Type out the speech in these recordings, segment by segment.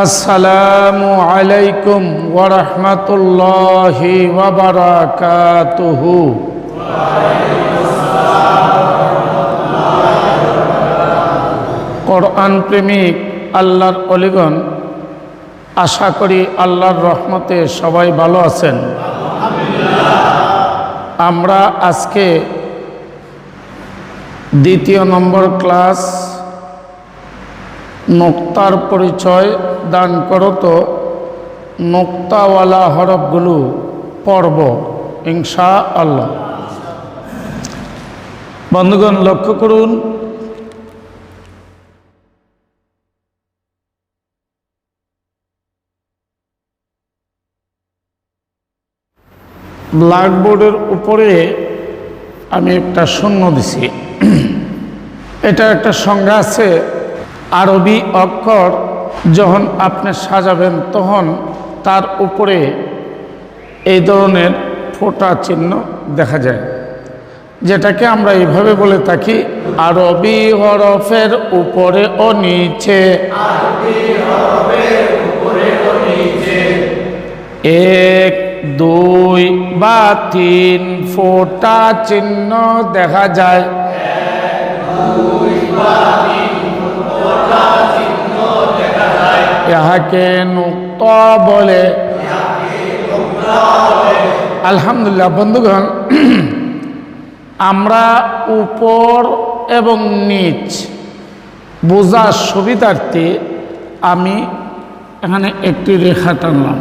আসসালামু আলাইকুম ওয়া রাহমাতুল্লাহি ওয়া বারাকাতুহু। কোরআন প্রেমিক আল্লাহর ওলিগণ, আশা করি আল্লাহর রহমতে সবাই ভালো আছেন। আমরা আজকে দ্বিতীয় নম্বর ক্লাস নোক্তার পরিচয় দান করত নোক্তাওয়ালা হরফগুলো পড়ব ইনশাআল্লাহ। বন্ধুগণ, লক্ষ্য করুন, ব্ল্যাকবোর্ডের উপরে আমি একটা শূন্য দিছি। এটা একটা সংজ্ঞা আছে। আরবি অক্ষর যখন আপনি সাজাবেন তখন তার উপরে এই ধরনের ফোঁটা চিহ্ন দেখা যায়, যেটাকে আমরা এইভাবে বলে থাকি আরবি হরফের উপরে ও নিচে। এক, দুই বা তিন ফোঁটা চিহ্ন দেখা যায়। ইহাকে নুক্তা বলে। আলহামদুলিল্লাহ। বন্ধুগণ, আমরা উপর এবং নিচ বোঝার সুবিধার্থে আমি এখানে একটি রেখা টানলাম।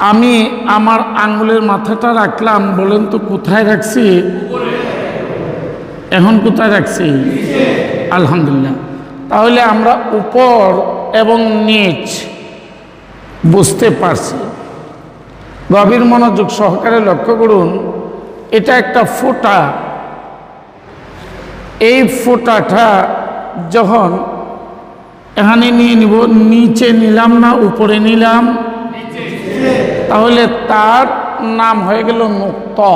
আমি আমার আঙ্গুলের মাথাটা রাখলাম, বলেন তো কোথায় রাখছি? এখন কোথায় রাখছি? আলহামদুলিল্লাহ। তাহলে আমরা উপর এবং নিচ বুঝতে পারছি। গভীর মনোযোগ সহকারে লক্ষ্য করুন, এটা একটা ফোঁটা। এই ফোঁটাটা যখন এখানে নিয়ে নিব, নিচে নিলাম না উপরে নিলাম, তাহলে তার নাম হয়ে গেল নুক্তা।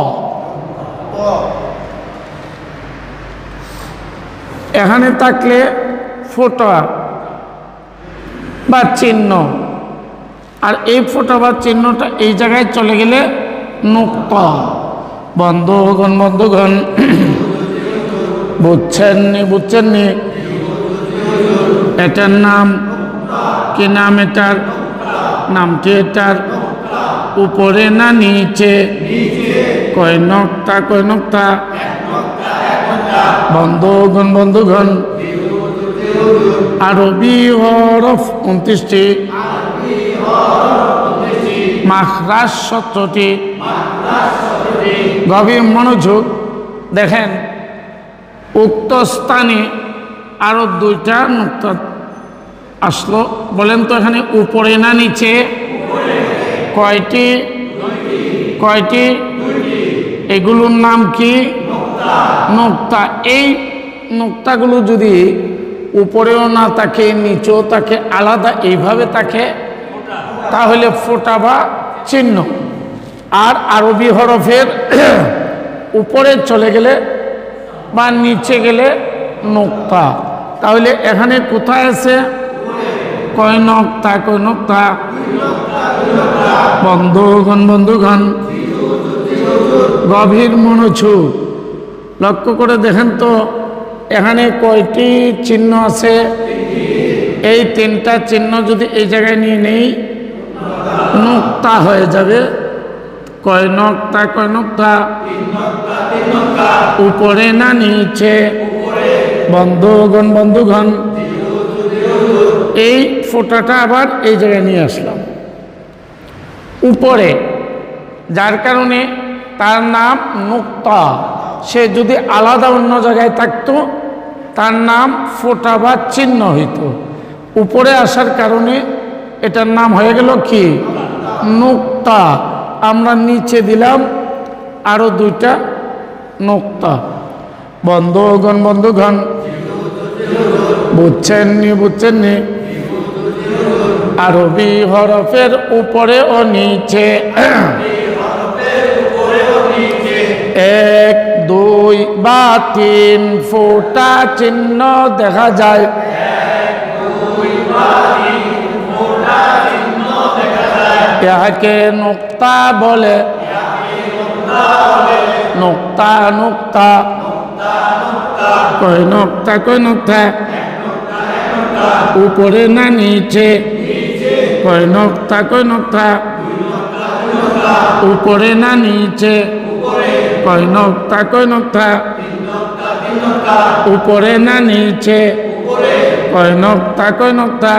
এখানে থাকলে ফোঁটা বা চিহ্ন, আর এই ফোঁটা বা চিহ্নটা এই জায়গায় চলে গেলে নুক্তা। বন্ধুগণ, বুঝছেননি? এটার নাম কি? নাম এটার নামটি এটার উপরে না নিচে? কয় নক্তা? বন্ধুগণ, আরবি হরফ 29টি, মাখরাজ 17টি। গভীর মনোযোগ দেখেন, উক্ত স্থানে আরো 2টা নুক্তা আসলো। বলেন তো এখানে উপরে না নিচে? কয়টি? এগুলোর নাম কি? নুক্তা। এই নুক্তাগুলো যদি উপরেও না থাকে নিচেও থাকে, আলাদা এইভাবে থাকে, তাহলে ফোঁটা বা চিহ্ন। আর আরবি হরফের উপরে চলে গেলে বা নিচে গেলে নুক্তা। তাহলে এখানে কোথায় আছে? কয় নক্তা? বন্ধুগণ, গভীর মনোযোগ লক্ষ্য করে দেখেন তো, এখানে কয়টি চিহ্ন আছে? এই 3টা চিহ্ন যদি এই জায়গায় নিয়ে নেই, নুক্তা হয়ে যাবে। কয় নক্তা? উপরে না নিচে? বন্ধুগণ, এই ফোঁটাটা আবার এই জায়গায় নিয়ে আসলাম উপরে, যার কারণে তার নাম নুক্তা। সে যদি আলাদা অন্য জায়গায় থাকতো, তার নাম ফোঁটা বা চিহ্ন হইত। উপরে আসার কারণে এটার নাম হয়ে গেল কি? নুক্তা। আমরা নিচে দিলাম আরো 2টা নুক্তা। বন্ধুগণ, বুঝছেননি? আরবি হরফের উপরে ও নিচে। এক, দুই বা তিন ফোঁটা চিহ্ন দেখা যায়। ইহাকে নুক্তা বলে, নুক্তা নুক্তা, কয় নুক্তা কয় নুক্তা, উপরে না নিচে, কয় নুক্তা কয় নুক্তা, উপরে না নিচে, কয় নুক্তা কয় নুক্তা, উপরে না নিচে, কয় নুক্তা কয় নুক্তা,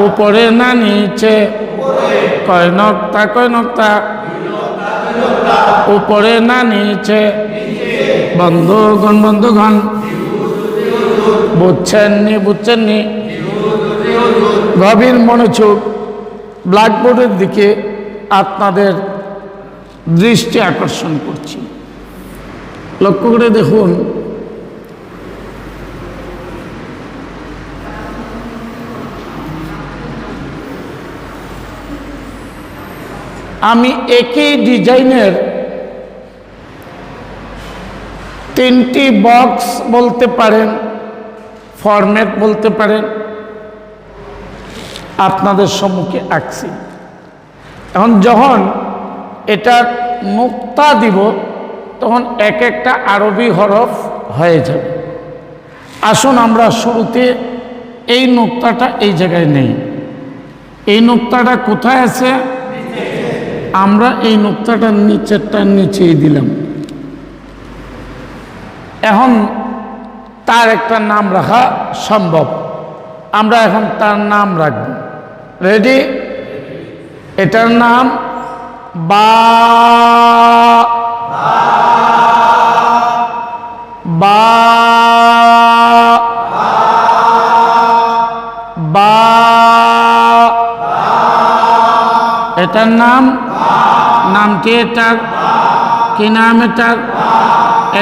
উপরে না নিচে, কয় নুক্তা কয় নুক্তা, উপরে না নিচে। বন্ধুগণ বন্ধুগণ, বুঝছেননি বুঝছেননি? গভীর মনোযোগ ব্ল্যাকবোর্ডের দিকে আপনাদের দৃষ্টি আকর্ষণ করছি। লক্ষ্য করে দেখুন, আমি একই ডিজাইনের তিনটি বক্স বলতে পারেন, ফরম্যাট বলতে পারেন, আপনাদের সম্মুখে আঁকছি। এখন যখন এটা নুক্তা দিব তখন এক একটা আরবি হরফ হয়ে যাবে। আসুন আমরা শুরুতে এই নুক্তাটা এই জায়গায় নেই। এই নুক্তাটা কোথায় আছে? আমরা এই নুক্তাটা নিচেরটা নিচেই দিলাম। এখন তার একটা নাম রাখা সম্ভব, আমরা এখন তার নাম রাখব। রেডি? এটার নাম বা, বা, বা, এটার নাম, নাম কি এটার? কি নাম এটার?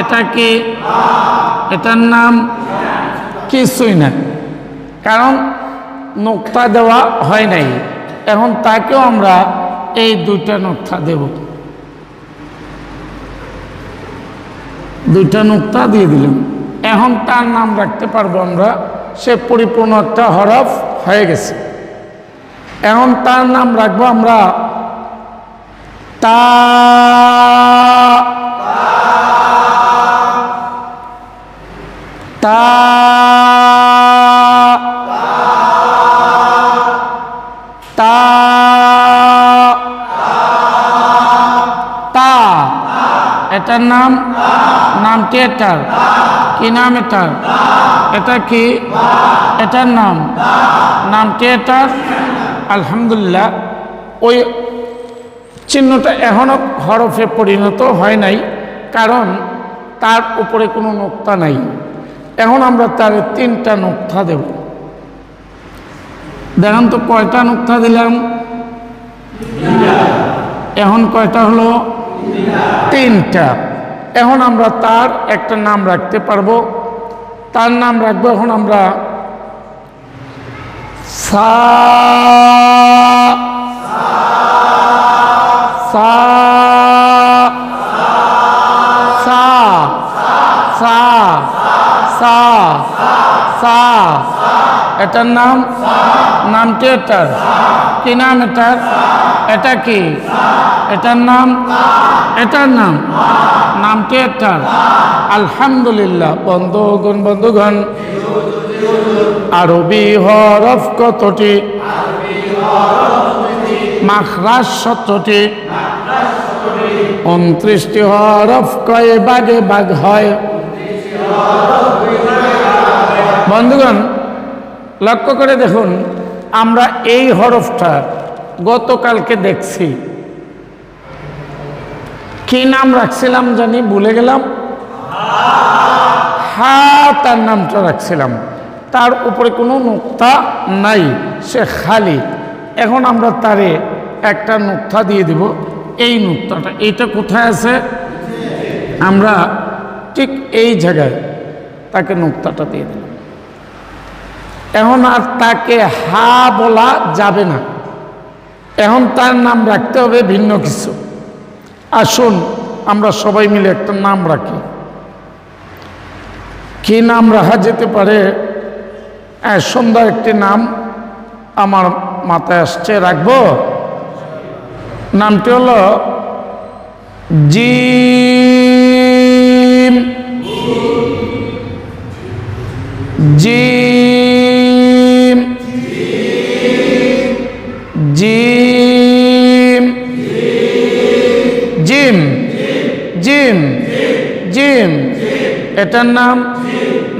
এটা কি? এটার নাম কিছুই না, কারণ নুক্তা দেওয়া হয় নাই। এখন তাকেও আমরা এই দুইটা নুক্তা দেব, দুইটা নুক্তা দিয়ে দিলাম। এখন তার নাম রাখতে পারবো আমরা, সে পরিপূর্ণ একটা হরফ হয়ে গেছে। এখন তার নাম রাখবো আমরা তা, তা, তা, তা, এটার নাম, নাম কি এটার? কি নাম এটার? এটা কি? এটার নাম, নাম কি এটার? আলহামদুলিল্লাহ, ওই চিহ্নটা এখনো হরফে পরিণত হয় নাই, কারণ তার উপরে কোনো নুক্তা নাই। এখন আমরা তার তিনটা নুক্তা দেব। দেখেন তো কয়টা নুক্তা দিলাম? এখন কয়টা হলো? তিনটা। এখন আমরা তার একটা নাম রাখতে পারবো। তার নাম রাখবো এখন আমরা সা, সা, সা, সা, সা, সা, এটার নাম, নাম কি এটার? কি নাম এটার? এটা কি? এটার নাম, এটার নাম, নাম কি এটার? আলহামদুলিল্লাহ। বন্ধুগণ বন্ধুগণ, আরবি হরফ কতটি? মাখরাজ 17টি। 29টি হরফ কয় ভাগে ভাগ হয়? বন্ধুগণ লক্ষ্য করে দেখুন, আমরা এই হরফটা গতকালকে দেখছি। কি নাম রাখছিলাম জানি, ভুলে গেলাম। হা, তার নামটা রাখছিলাম। তার উপরে কোনো নুক্তা নাই, সে খালি। এখন আমরা তারে একটা নুক্তা দিয়ে দিব। এই নুক্তাটা, এইটা কোথায় আছে? আমরা ঠিক এই জায়গায় তাকে নুক্তাটা দিয়ে দিলাম। এখন আর তাকে হা বলা যাবে না, এখন তার নাম রাখতে হবে ভিন্ন কিছু। আসুন আমরা সবাই মিলে একটা নাম রাখি। কি নাম রাখা যেতে পারে? সুন্দর একটি নাম আমার মাথায় আসছে, রাখবো। নামটি হলো gym. Gym gym gym gym gym. এটার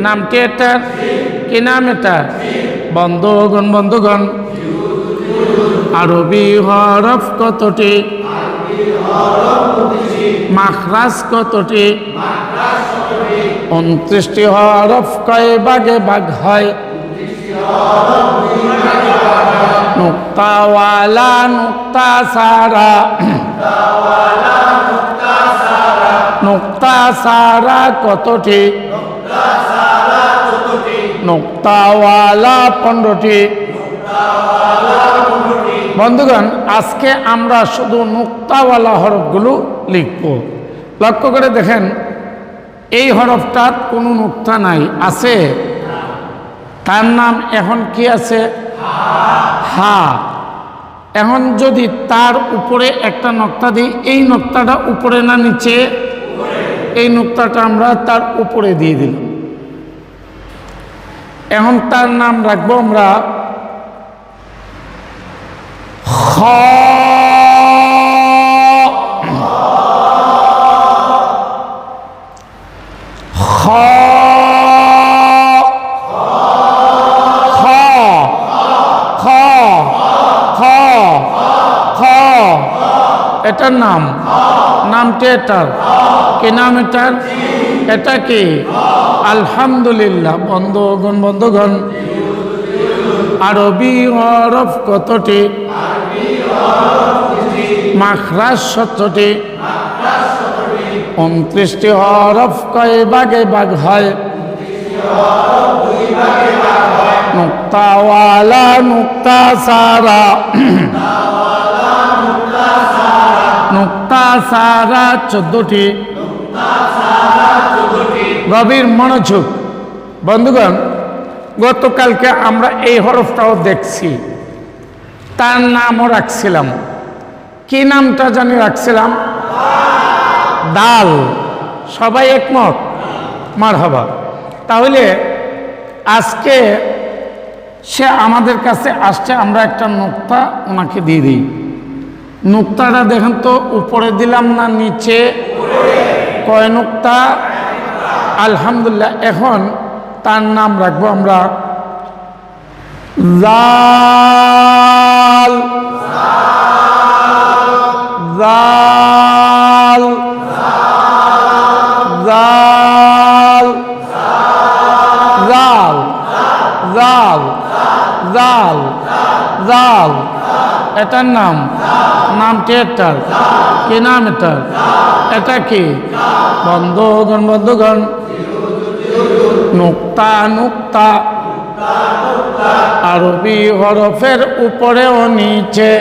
নামটি এটার কি নাম? এটা বন্ধুগণ আরবি হরফ কতটি? মাখরাজ কতটি? 29টি হরফ কয় ভাগে ভাগ হয়? নুক্তাওয়ালা নুক্তা সারা। নুক্তা সারা কতটি? নুক্তাওয়ালা 15টি। বন্ধুগণ, আজকে আমরা শুধু নুক্তাওয়ালা হরফগুলো লিখব। লক্ষ্য করে দেখেন, এই হরফটার কোনো নুক্তা নাই, আছে? তার নাম এখন কি আছে? হা। এখন যদি তার উপরে একটা নুক্তা দিই, এই নুক্তাটা উপরে না নিচে? এই নুক্তাটা আমরা তার উপরে দিয়ে দিলাম। এখন তার নাম রাখবো আমরা খ। খ খ খ খ খ। এটার নামটি এটার কি নাম? এটার এটা কি? আলহামদুলিল্লাহ। বন্ধুগণ আরবি হরফ কতটি? মাখরাজ 17টি। 29টি হরফ কয় ভাগে ভাগ হয়? নুক্তাওয়ালা নুক্তা সারা। নুক্তা সারা 14টি। গভীর মনোযোগ। বন্ধুগণ, গতকালকে আমরা এই হরফটাও দেখছি, তার নামও রাখছিলাম। কি নামটা জানি রাখছিলাম? দাল। সবাই একমত? মারহাবা। তাহলে আজকে সে আমাদের কাছে আসছে, আমরা একটা নুক্তা ওনাকে দিয়ে দিই। নুক্তাটা দেখেন তো, উপরে দিলাম না নিচে? কয় নুক্তা? আলহামদুলিল্লাহ। এখন তার নাম রাখবো আমরা জাল। জাল জাল জাল জাল জাল জাল। এটার নামটি এটার কি নাম? এটার এটা কি? বন্ধুগণ নুক্তা আরবি হরফের উপরে ও নিচে।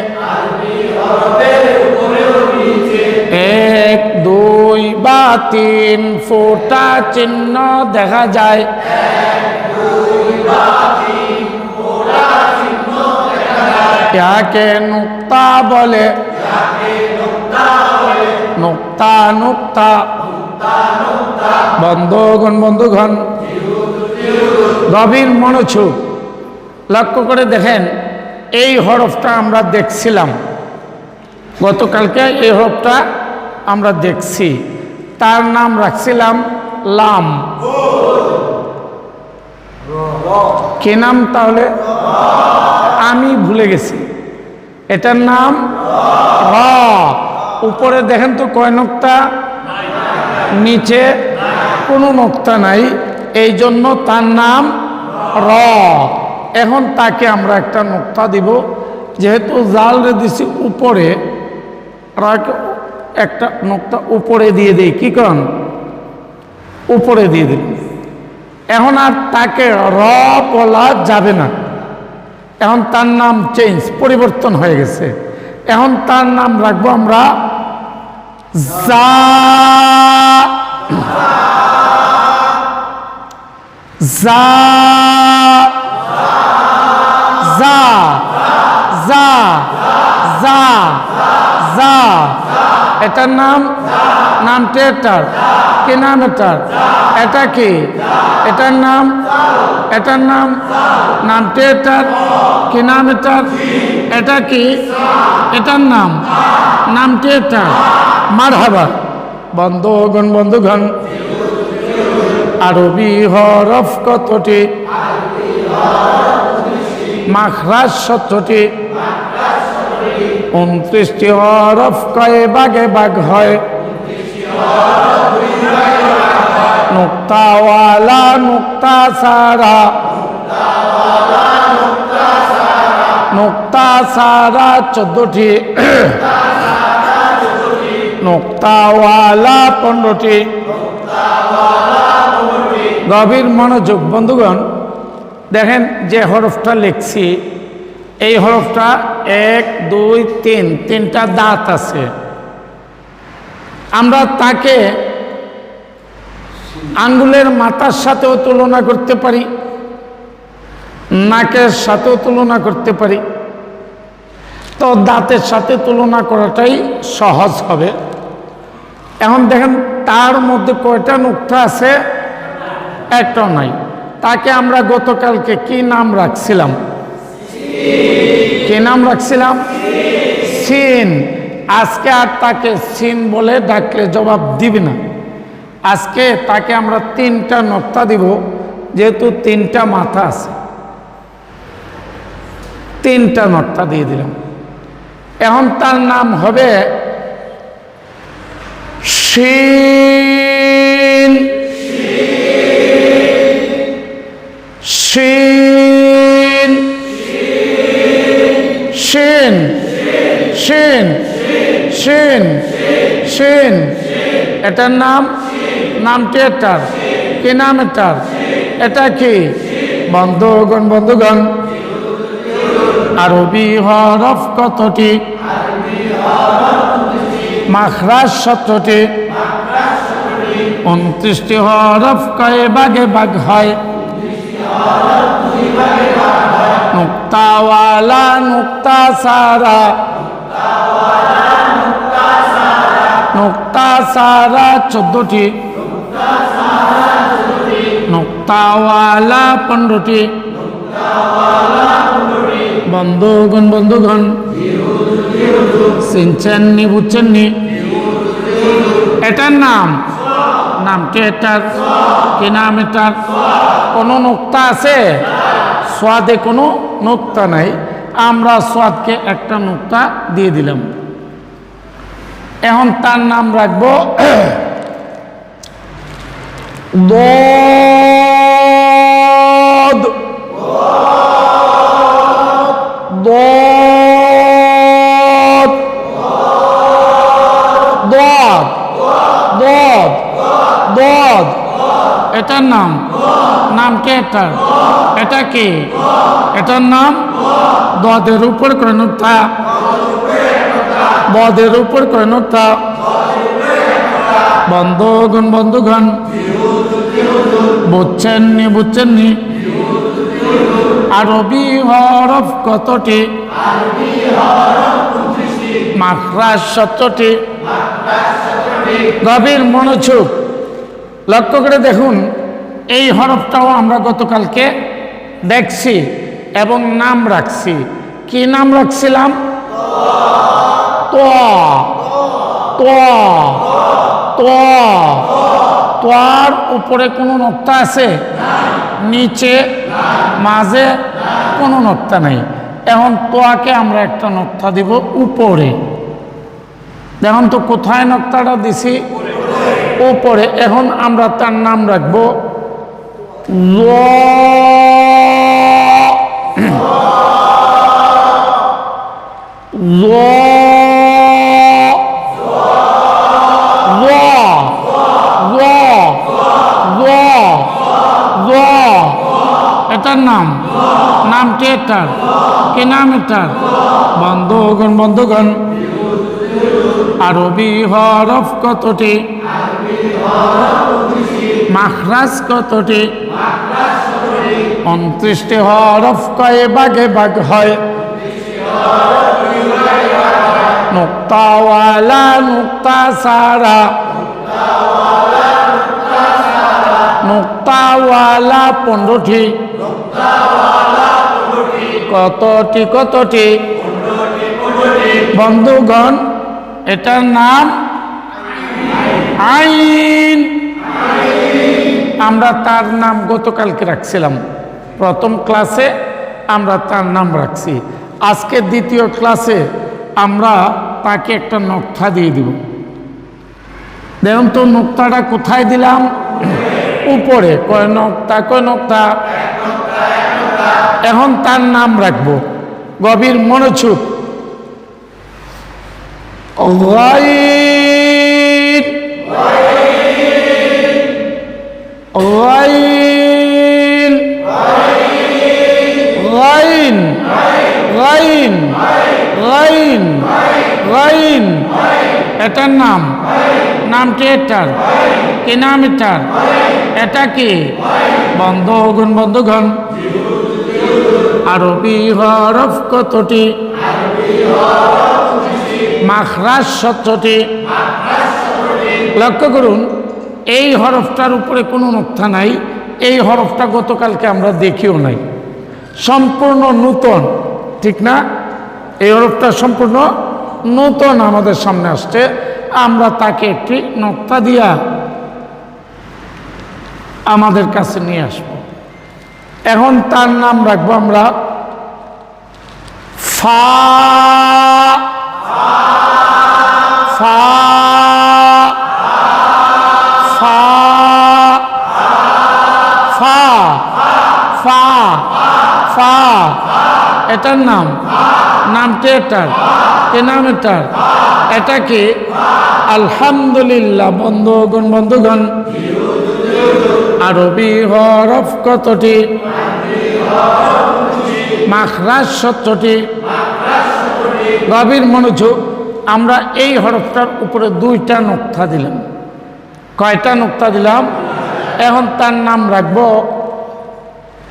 1 2 বা 3 ফোঁটা চিহ্ন দেখা যায়। ইয়াকে নুক্তা বলে। নুক্তা বন্ধুগণ গভীর মনোযোগ লক্ষ্য করে দেখেন, এই হরফটা আমরা দেখছিলাম গতকালকে। এই হরফটা আমরা দেখছি, তার নাম রাখছিলাম লাম। কি নাম তাহলে? আমি ভুলে গেছি। এটার নাম র। উপরে দেখেন তো কয় নুক্তা? নিচে কোনো নুক্তা নাই, এই জন্য তার নাম র। এখন তাকে আমরা একটা নুক্তা দিব, যেহেতু জাল রে দিছি উপরে, একটা নুক্তা উপরে দিয়ে দিই। কি কন? উপরে দিয়ে দিল। এখন আর তাকে র বলা যাবে না, এখন তার নাম পরিবর্তন হয়ে গেছে। এখন তার নাম রাখবো আমরা জা। জা জা এটার নাম নামটি এটার কি নাম এটার এটা কি এটার নাম নামটি এটার কি নাম এটার এটা কি এটার নামটি এটার মারহাবা বন্ধুগণ আরবি হরফ কতটি মাখরাজ 17টি 29টি হরফ কয় ভাগে ভাগ হয় নুক্তাওয়ালা নুক্তা সারা নুক্তা সারা 14টি নুক্তাওয়ালা 15টি গভীর মনোযোগ বন্ধুগণ দেখেন যে হরফটা লিখছি এই হরফটা 1 2 3 তিনটা দাঁত আছে আমরা তাকে আঙ্গুলের মাথার সাথেও তুলনা করতে পারি নাকের সাথেও তুলনা করতে পারি তো দাঁতের সাথে তুলনা করাটাই সহজ হবে এখন দেখেন তার মধ্যে কয়টা নুক্তা আছে একটাও নাই তাকে আমরা গতকালকে কি নাম রাখছিলাম সিন আজকে আর তাকে সিন বলে ডাকলে জবাব দিবে না আজকে তাকে আমরা 3টা নুক্তা দিব যেহেতু 3টা মাথা আছে 3টা নুক্তা দিয়ে দিলাম এখন তার নাম হবে শিন শিন শিন শিন শিন শিন এটার নামটি এটার কি নাম এটার এটা কি বন্ধুগণ আরবি হরফ কতটি মাখরাজ 17টি 29টি হরফ কয় ভাগে ভাগ হয় নুক্তাওয়ালা নুক্তা সারা নুক্তা সারা 14টি নুক্তাওয়ালা 15টি বন্ধুগণ চিনছেননি বুঝছেননি এটার নামটি এটার কি নাম এটার কোনো নুক্তা আছে সোয়াদে কোনো নুক্তা নাই আমরা সোয়াদকে একটা নুক্তা দিয়ে দিলাম এখন তার নাম রাখবো দদ দদ দদ দদ দদ এটার নামটি এটার এটা কি এটার নাম দদের উপর করে নুক্তা বদের উপর করে নুক্তা বন্ধুগণ বুঝছেননি আরবি হরফ কতটি মাখরাজ 17টি গভীর মনোযোগ লক্ষ্য করে দেখুন এই হরফটাও আমরা গতকালকে দেখছি এবং নাম রাখছি কি নাম রাখছিলাম তোয়ার উপরে কোনো নুক্তা আছে নিচে মাঝে কোনো নুক্তা নেই এখন তোয়াকে আমরা একটা নুক্তা দিব উপরে দেখুন তো কোথায় নুক্তাটা দিছি উপরে এখন আমরা তার নাম রাখবো এটার নামটি এটার কি নাম এটার বন্ধুগণ আরবি হরফ কতটি মাখরাজ কতটি 29টি হরফ কয় ভাগে ভাগ হয় নুক্তাওয়ালা নুক্তা সারা, নুক্তাওয়ালা 15টি, কতটি কতটি বন্ধুগণ, এটার নাম আইন। আমরা তার নাম গতকালকে রাখছিলাম, প্রথম ক্লাসে আমরা তার নাম রাখছি। আজকে দ্বিতীয় ক্লাসে আমরা তাকে একটা নকশা দিয়ে দিব। দেখুন তো নকশাটা কোথায় দিলাম? উপরে। কয় নকশা? কয় নকশা? এখন তার নাম রাখবো, গভীর মনোযোগ। গাইন, গাইন, গাইন, গাইন, গাইন, গাইন। এটার নাম, নামটি এটার কি নাম? এটার এটা কি? বন্ধুগণ বন্ধুগণ, আরবি হরফ কতটি? মাখরাজ 17টি। লক্ষ্য করুন, এই হরফটার উপরে কোনো নকশা নাই। এই হরফটা গতকালকে আমরা দেখিও নাই, সম্পূর্ণ নূতন, ঠিক না? এই হরফটা সম্পূর্ণ নূতন আমাদের সামনে আসছে। আমরা তাকে একটি নকশা দিয়া আমাদের কাছে নিয়ে আসব। এখন তার নাম রাখবো আমরা ফা, ফা, ফা, ফা, ফা, ফা। এটার নাম, নামটি এটার কি নাম? এটার এটা কি? আলহামদুলিল্লাহ। বন্ধুগণ বন্ধুগণ, আরবি হরফ কতটি? মাখরাজ 17টি। গভীর মনোযোগ। আমরা এই হরফটার উপরে 2টা নকশা দিলাম। কয়টা নকশা দিলাম? এখন তার নাম রাখবো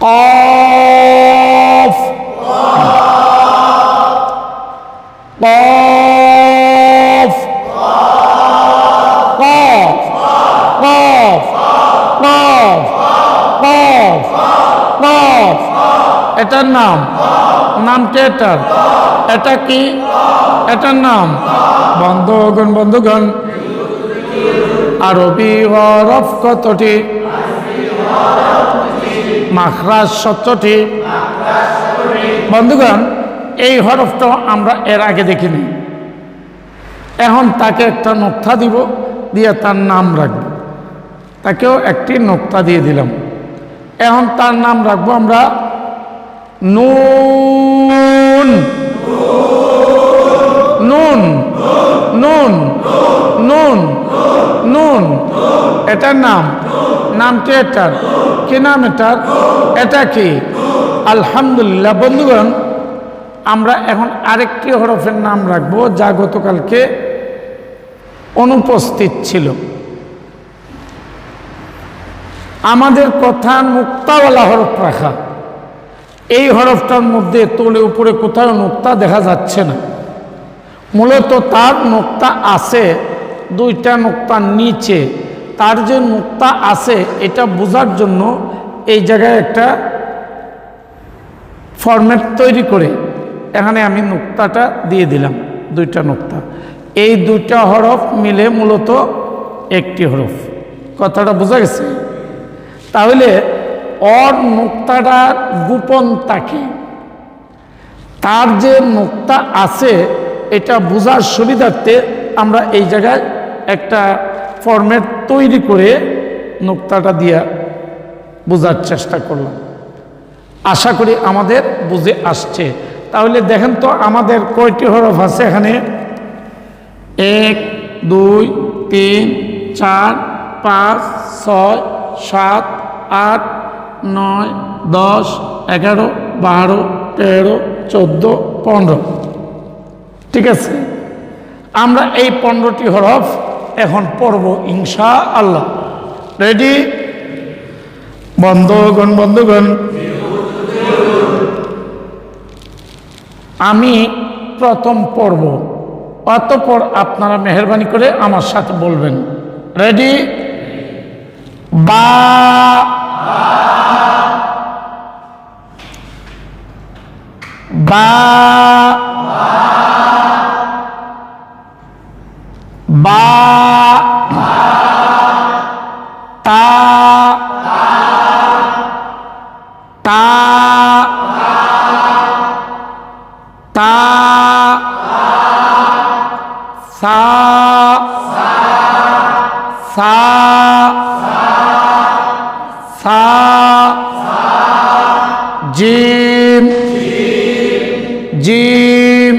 কফ, কফ, কফ, কফ, কফ, কফ, কফ। এটার নাম, নামটি এটার এটা কি? এটার নাম, বন্ধুগণ বন্ধুগণ, আরবি হরফ কতটি? মাখরাজ 17টি। বন্ধুগণ, এই হরফটা আমরা এর আগে দেখিনি। এখন তাকে একটা নকশা দিব, দিয়ে তার নাম রাখবো। তাকেও একটি নকশা দিয়ে দিলাম। এখন তার নাম রাখবো আমরা নুন, নুন, নুন, নুন, নুন। এটার নাম, নামটি এটার কি নাম? এটার এটা কি? আলহামদুলিল্লাহ। বন্ধুগণ, আমরা এখন আরেকটি হরফের নাম রাখবো, যা গতকালকে অনুপস্থিত ছিল। আমাদের কথা নুক্তাওয়ালা হরফ রাখা। এই হরফটার মধ্যে তোলে উপরে কোথাও নুক্তা দেখা যাচ্ছে না। মূলত তার নুক্তা আছে 2টা নুক্তার নিচে। তার যে নুক্তা আছে এটা বোঝার জন্য এই জায়গায় একটা ফরম্যাট তৈরি করে এখানে আমি নুক্তাটা দিয়ে দিলাম, 2টা নুক্তা। এই 2টা হরফ মিলে মূলত একটি হরফ। কথাটা বোঝা গেছে? তাহলে ওর নুক্তাটা গোপন থাকে। তার যে নুক্তা আছে এটা বোঝার সুবিধার্থে আমরা এই জায়গায় একটা ফরম্যাট তৈরি করে নুক্তাটা দিয়া বোঝার চেষ্টা করলাম। আশা করি আমাদের বুঝে আসছে। তাহলে দেখেন তো আমাদের কয়টি হরফ আছে এখানে? 1, 2, 3, 4, 5, 6, 7, 8, 9, 10, 11, 12, 13, 14, 15। ঠিক আছে, আমরা এই 15টি হরফ এখন পড়ব ইনশাআল্লাহ। রেডি? বন্ধুগণ বন্ধুগণ, আমি প্রথম পড়ব, অতঃপর আপনারা মেহেরবানি করে আমার সাথে বলবেন। রেডি? বা, বা, বা, তা, তা, তা, সা, সা, সা, জিম, জিম,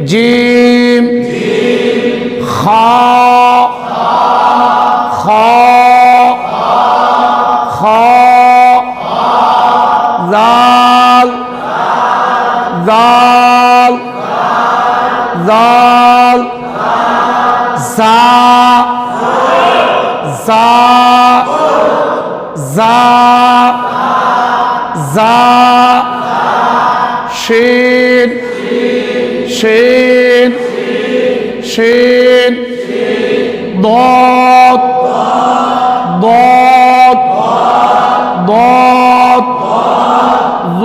জিম, খা, খা, খা, জাল, জাল, জাল, জা, জা, জা, জা, শিন, শিন, শিন, দদ, দদ, দদ, জ,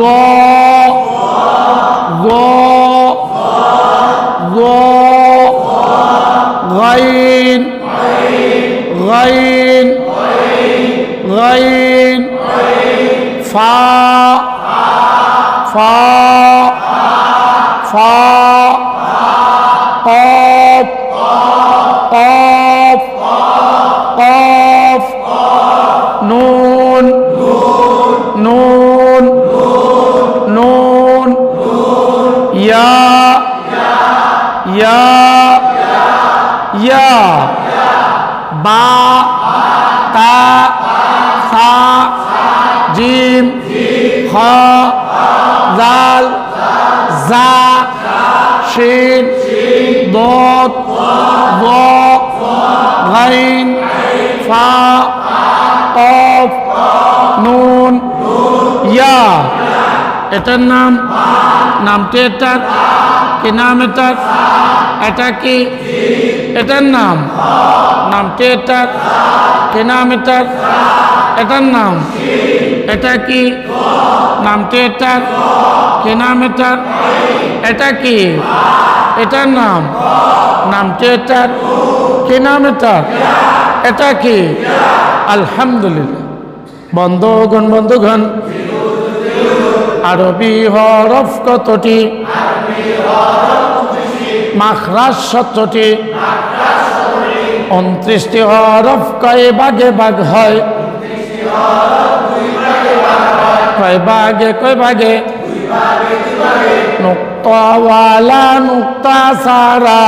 জ, জ, গাইন, গাইন, গাইন, ফা, ফা, ফা, কফ, কফ, কফ, নুন, নুন, নুন, ইয়া, ইয়া, ইয়া, বা, তা, সা, জিম, খ, জাল, জা, শিন, দদ, জ, গাইন, ফা, কফ, নুন, ইয়া। এটার নাম, নামটি এটার কি নাম? এটার, এটা কি? এটার নাম, নামটি এটার কি নাম? এটার, এটার নাম, এটা কি? নামটি এটার কি নাম? এটার, এটা কি? এটার নাম, নামটি এটার কি নাম? এটার, এটা কি? আলহামদুলিল্লাহ। বন্ধুগণ, বন্ধুগণ, আরবি হরফ কতটি? মাখরাজ 17টি। 29টি হরফ কয় ভাগে ভাগ হয়? কয় ভাগে, কয় ভাগে? নুক্তাওয়ালা, নুক্তা সারা,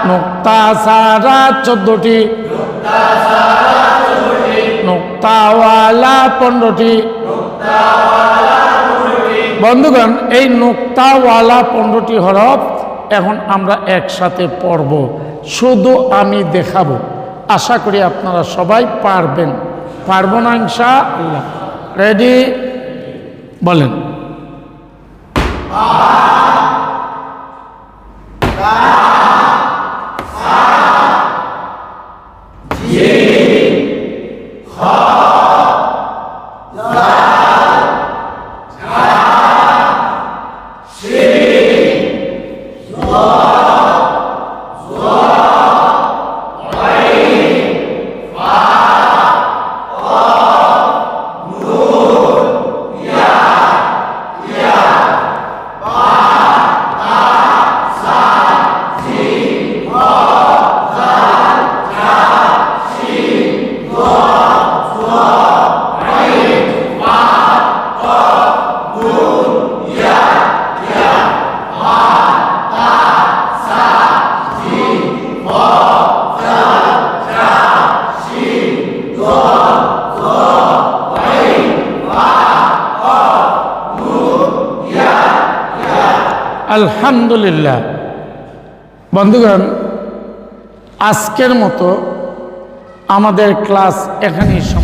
নুক্তা সারা 14টি, নুক্তাওয়ালা 15টি। বন্ধুগণ, এই নুক্তাওয়ালা 15টি হরফ এখন আমরা একসাথে পড়ব, শুধু আমি দেখাবো। আশা করি আপনারা সবাই পারবেন। পারবো না ইনশাআল্লাহ? রেডি? বলেন। আলহামদুলিল্লাহ। বন্ধুগণ, আজকের মতো আমাদের ক্লাস এখানেই সমাপ্ত।